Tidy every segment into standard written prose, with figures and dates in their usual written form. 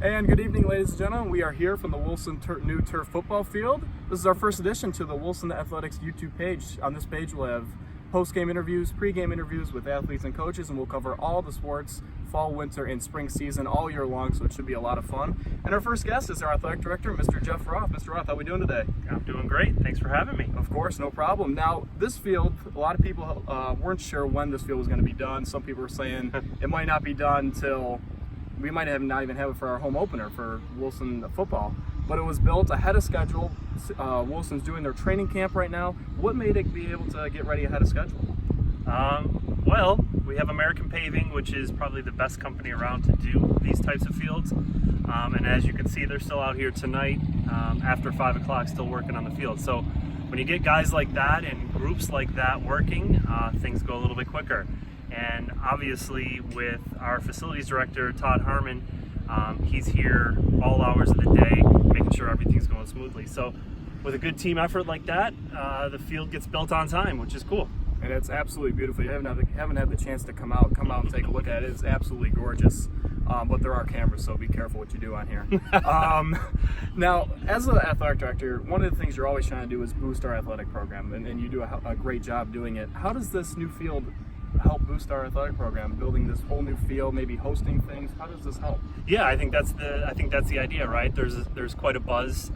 And good evening, ladies and gentlemen. We are here from the Wilson new turf football field. This is our first edition to the Wilson Athletics YouTube page. On this page, we'll have post-game interviews, pre-game interviews with athletes and coaches, and we'll cover all the sports, fall, winter, and spring season all year long, so it should be a lot of fun. And our first guest is our athletic director, Mr. Jeff Roth. Mr. Roth, how are we doing today? I'm doing great. Thanks for having me. Of course, no problem. Now, this field, a lot of people weren't sure when this field was going to be done. Some people were saying it might not be done till we might not even have it for our home opener for Wilson football, but it was built ahead of schedule. Wilson's doing their training camp right now. What made it be able to get ready ahead of schedule? Well, we have American Paving, which is probably the best company around to do these types of fields. And as you can see, they're still out here tonight after 5 o'clock, still working on the field. So when you get guys like that and groups like that working, things go a little bit quicker. And obviously with our facilities director, Todd Harmon, he's here all hours of the day, making sure everything's going smoothly. So with a good team effort like that, the field gets built on time, which is cool. And it's absolutely beautiful. You haven't had the chance to come out and take a look at it. It's absolutely gorgeous. But there are cameras, so be careful what you do on here. Now, as an athletic director, one of the things you're always trying to do is boost our athletic program, and you do a great job doing it. How does this new field help boost our athletic program, building this whole new field, maybe hosting things? How does this help? Yeah, I think that's the idea, right? There's quite a buzz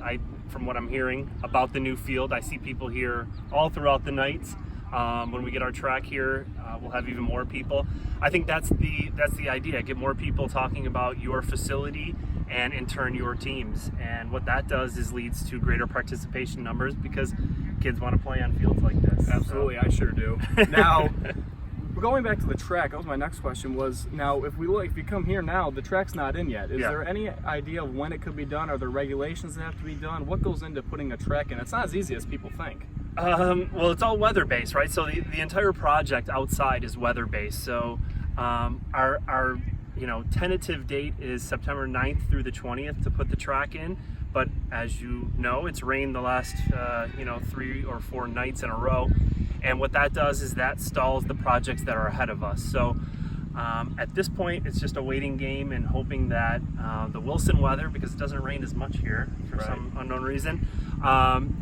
from what I'm hearing about the new field. I see people here all throughout the nights. When we get our track here, we'll have even more people. I think that's the idea. Get more people talking about your facility and in turn your teams. And what that does is leads to greater participation numbers because kids want to play on fields like this. Absolutely, so. I sure do. Now, going back to the track, that was my next question. Was now if you come here now, the track's not in yet. Is there any idea of when it could be done? Are there regulations that have to be done? What goes into putting a track in? It's not as easy as people think. Well, it's all weather-based, right? So the entire project outside is weather-based. So our tentative date is September 9th through the 20th to put the track in. But as you know, it's rained the last 3 or 4 nights in a row. And what that does is that stalls the projects that are ahead of us. So at this point, it's just a waiting game and hoping that the Wilson weather, because it doesn't rain as much here for some unknown reason,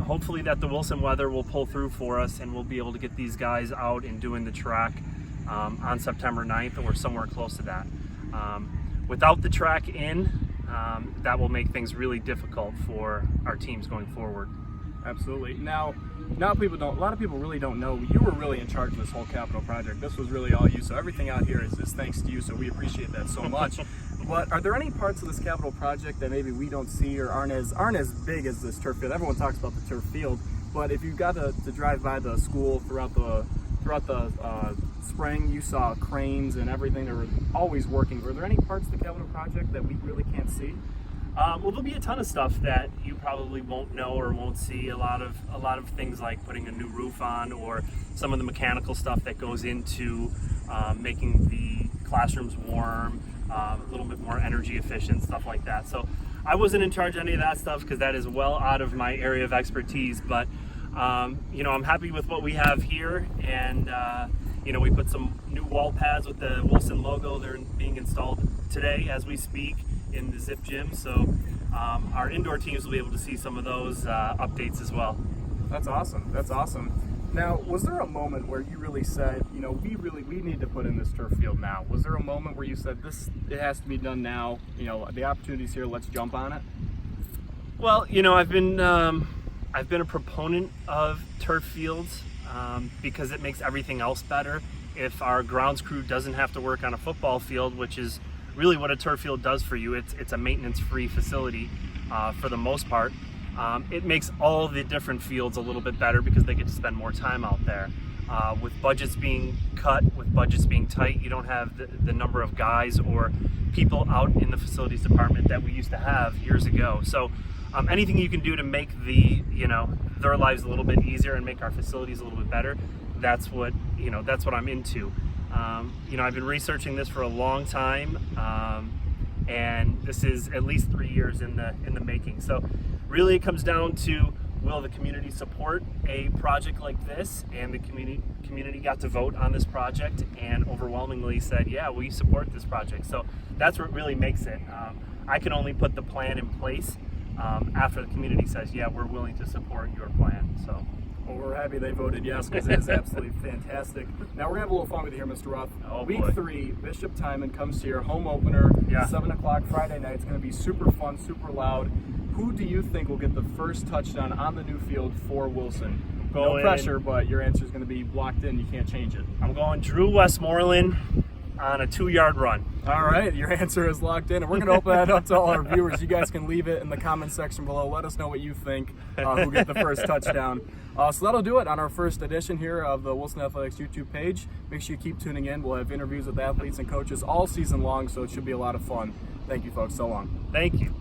hopefully that the Wilson weather will pull through for us and we'll be able to get these guys out and doing the track on September 9th or somewhere close to that. Without the track in, that will make things really difficult for our teams going forward. Absolutely. Now a lot of people really don't know you were really in charge of this whole capital project. This was really all you, so everything out here is thanks to you, so we appreciate that so much. But are there any parts of this capital project that maybe we don't see or aren't as big as this turf field? Everyone talks about the turf field, but if you got to drive by the school throughout the spring, you saw cranes and everything. They were always working. Were there any parts of the capital project that we really can't see? Well, there'll be a ton of stuff that you probably won't know or won't see. A lot of things like putting a new roof on, or some of the mechanical stuff that goes into making the classrooms warm, a little bit more energy efficient, stuff like that. So I wasn't in charge of any of that stuff because that is well out of my area of expertise. But I'm happy with what we have here, and we put some new wall pads with the Wilson logo. They're being installed today as we speak in the Zip Gym, so our indoor teams will be able to see some of those updates as well. That's awesome. Now, was there a moment where you really said, we need to put in this turf field now? Was there a moment where you said, it has to be done now, the opportunity's here, let's jump on it? Well, I've been a proponent of turf fields because it makes everything else better. If our grounds crew doesn't have to work on a football field, which is really what a turf field does for you, it's a maintenance-free facility for the most part. It makes all the different fields a little bit better because they get to spend more time out there. With budgets being cut, with budgets being tight, you don't have the number of guys or people out in the facilities department that we used to have years ago. So anything you can do to make their lives a little bit easier and make our facilities a little bit better, that's what I'm into. I've been researching this for a long time, and this is at least 3 years in the making. So really it comes down to, will the community support a project like this? And the community got to vote on this project and overwhelmingly said, yeah, we support this project. So that's what really makes it. I can only put the plan in place after the community says, yeah, we're willing to support your plan. So. Well, we're happy they voted yes, because it is absolutely fantastic. Now we're gonna have a little fun with you here, Mr. Roth. Oh, Week boy. 3, Bishop Timon comes to your home opener, Yeah. 7 o'clock Friday night. It's gonna be super fun, super loud. Who do you think will get the first touchdown on the new field for Wilson? No Going- pressure, but your answer is gonna be locked in. You can't change it. I'm going Drew Westmoreland on a 2-yard run. All right, your answer is locked in, and we're going to open that up to all our viewers. You guys can leave it in the comment section below. Let us know what you think, who get the first touchdown. So that'll do it on our first edition here of the Wilson Athletics YouTube page. Make sure you keep tuning in. We'll have interviews with athletes and coaches all season long, so it should be a lot of fun. Thank you, folks. So long. Thank you.